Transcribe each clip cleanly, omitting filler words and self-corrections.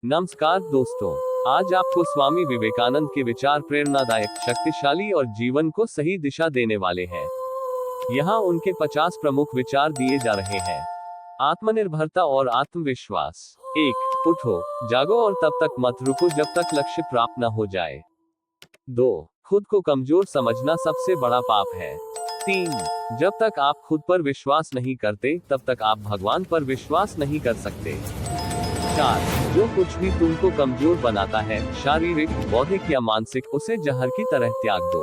नमस्कार दोस्तों, आज आपको स्वामी विवेकानंद के विचार प्रेरणादायक, शक्तिशाली और जीवन को सही दिशा देने वाले हैं। यहाँ उनके 50 प्रमुख विचार दिए जा रहे हैं। आत्मनिर्भरता और आत्मविश्वास। 1. उठो, जागो और तब तक मत रुको जब तक लक्ष्य प्राप्त न हो जाए। 2. खुद को कमजोर समझना सबसे बड़ा पाप है। 3. जब तक आप खुद पर विश्वास नहीं करते तब तक आप भगवान पर विश्वास नहीं कर सकते। 4. जो कुछ भी तुमको कमजोर बनाता है, शारीरिक, बौद्धिक या मानसिक, उसे जहर की तरह त्याग दो।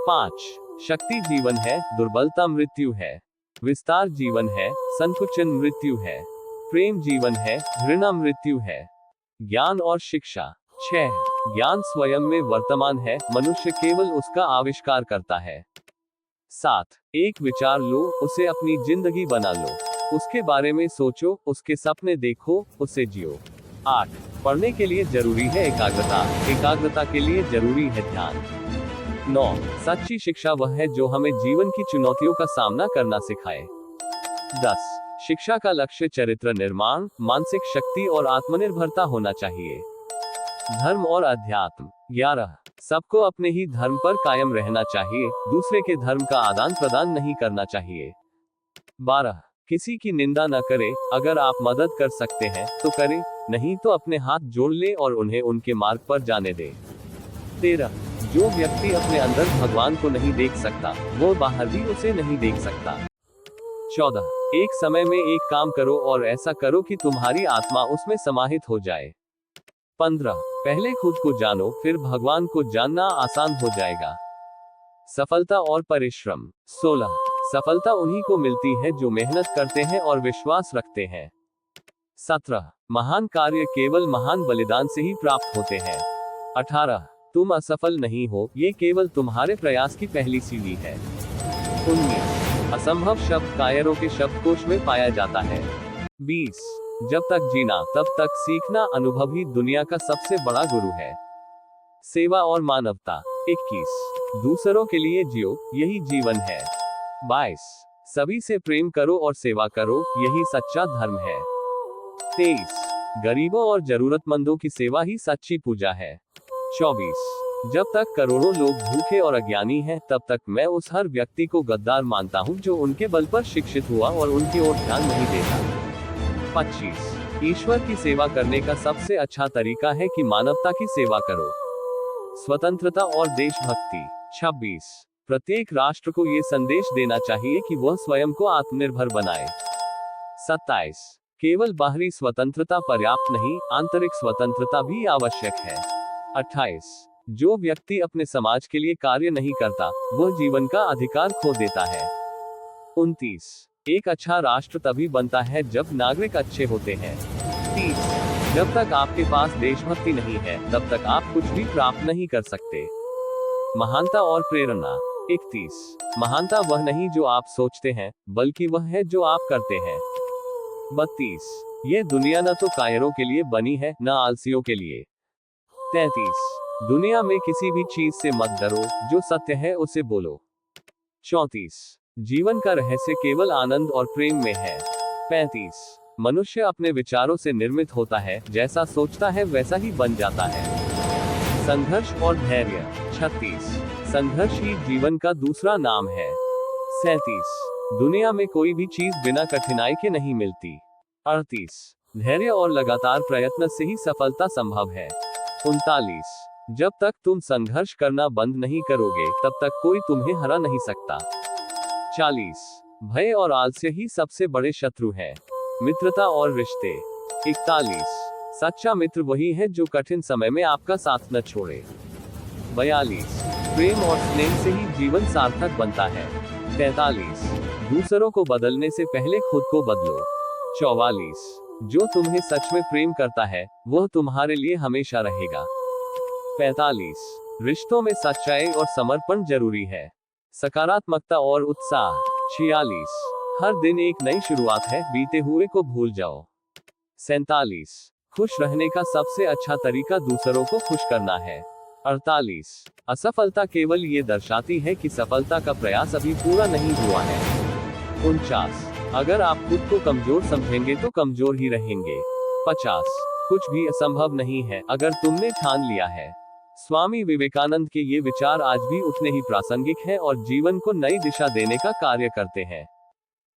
5. शक्ति जीवन है, दुर्बलता मृत्यु है। विस्तार जीवन है, संकुचन मृत्यु है। प्रेम जीवन है, घृणा मृत्यु है। ज्ञान और शिक्षा। 6. ज्ञान स्वयं में वर्तमान है, मनुष्य केवल उसका आविष्कार करता है। 7. एक विचार लो, उसे अपनी जिंदगी बना लो। उसके बारे में सोचो, उसके सपने देखो, उसे जियो। 8. पढ़ने के लिए जरूरी है एकाग्रता, एकाग्रता के लिए जरूरी है ध्यान। 9. सच्ची शिक्षा वह है जो हमें जीवन की चुनौतियों का सामना करना सिखाए। 10. शिक्षा का लक्ष्य चरित्र निर्माण, मानसिक शक्ति और आत्मनिर्भरता होना चाहिए। धर्म और अध्यात्म। 11. सबको अपने ही धर्म पर कायम रहना चाहिए, दूसरे के धर्म का आदान प्रदान नहीं करना चाहिए। 12. किसी की निंदा न करें, अगर आप मदद कर सकते हैं तो करें, नहीं तो अपने हाथ जोड़ ले और उन्हें उनके मार्ग पर जाने दें। 13. जो व्यक्ति अपने अंदर भगवान को नहीं देख सकता, वो बाहर भी उसे नहीं देख सकता। 14. एक समय में एक काम करो और ऐसा करो कि तुम्हारी आत्मा उसमें समाहित हो जाए। 15. पहले खुद को जानो, फिर भगवान को जानना आसान हो जाएगा। सफलता और परिश्रम। 16. सफलता उन्हीं को मिलती है जो मेहनत करते हैं और विश्वास रखते हैं। 17. महान कार्य केवल महान बलिदान से ही प्राप्त होते हैं। 18. तुम असफल नहीं हो, ये केवल तुम्हारे प्रयास की पहली सीढ़ी है। 19. असंभव शब्द कायरों के शब्दकोश में पाया जाता है। 20. जब तक जीना तब तक सीखना, अनुभव ही दुनिया का सबसे बड़ा गुरु है। सेवा और मानवता। 21. दूसरों के लिए जियो, यही जीवन है। 22. सभी से प्रेम करो और सेवा करो, यही सच्चा धर्म है। 23. गरीबों और जरूरतमंदों की सेवा ही सच्ची पूजा है। 24. जब तक करोड़ों लोग भूखे और अज्ञानी हैं, तब तक मैं उस हर व्यक्ति को गद्दार मानता हूं जो उनके बल पर शिक्षित हुआ और उनकी ओर ध्यान नहीं देता। 25. ईश्वर की सेवा करने का सबसे अच्छा तरीका है कि मानवता की सेवा करो। स्वतंत्रता और देशभक्ति। 26. प्रत्येक राष्ट्र को ये संदेश देना चाहिए कि वह स्वयं को आत्मनिर्भर बनाए। 27. केवल बाहरी स्वतंत्रता पर्याप्त नहीं, आंतरिक स्वतंत्रता भी आवश्यक है। 28. जो व्यक्ति अपने समाज के लिए कार्य नहीं करता, वह जीवन का अधिकार खो देता है। 29. एक अच्छा राष्ट्र तभी बनता है जब नागरिक अच्छे होते हैं। 30. जब तक आपके पास देशभक्ति नहीं है, तब तक आप कुछ भी प्राप्त नहीं कर सकते। महानता और प्रेरणा। 31. महानता वह नहीं जो आप सोचते हैं, बल्कि वह है जो आप करते हैं। 32. ये दुनिया न तो कायरों के लिए बनी है, न आलसियों के लिए। 33. दुनिया में किसी भी चीज से मत डरो, जो सत्य है उसे बोलो। 34. जीवन का रहस्य केवल आनंद और प्रेम में है। 35. मनुष्य अपने विचारों से निर्मित होता है, जैसा सोचता है वैसा ही बन जाता है। संघर्ष और धैर्य। 36. संघर्ष ही जीवन का दूसरा नाम है। 37. दुनिया में कोई भी चीज बिना कठिनाई के नहीं मिलती। 38. धैर्य और लगातार प्रयत्न से ही सफलता संभव है। 39. जब तक तुम संघर्ष करना बंद नहीं करोगे, तब तक कोई तुम्हें हरा नहीं सकता। 40. भय और आलस्य ही सबसे बड़े शत्रु हैं। मित्रता और रिश्ते। 41. सच्चा मित्र वही है जो कठिन समय में आपका साथ न छोड़े। 42. प्रेम और स्नेह से ही जीवन सार्थक बनता है। 43. दूसरों को बदलने से पहले खुद को बदलो। 44. जो तुम्हें सच में प्रेम करता है, वह तुम्हारे लिए हमेशा रहेगा। 45. रिश्तों में सच्चाई और समर्पण जरूरी है। सकारात्मकता और उत्साह। 46. हर दिन एक नई शुरुआत है, बीते हुए को भूल जाओ। 47. खुश रहने का सबसे अच्छा तरीका दूसरों को खुश करना है। 48. असफलता केवल ये दर्शाती है कि सफलता का प्रयास अभी पूरा नहीं हुआ है। 49. अगर आप खुद को कमजोर समझेंगे तो कमजोर ही रहेंगे। 50. कुछ भी असंभव नहीं है अगर तुमने ठान लिया है। स्वामी विवेकानंद के ये विचार आज भी उतने ही प्रासंगिक हैं और जीवन को नई दिशा देने का कार्य करते हैं।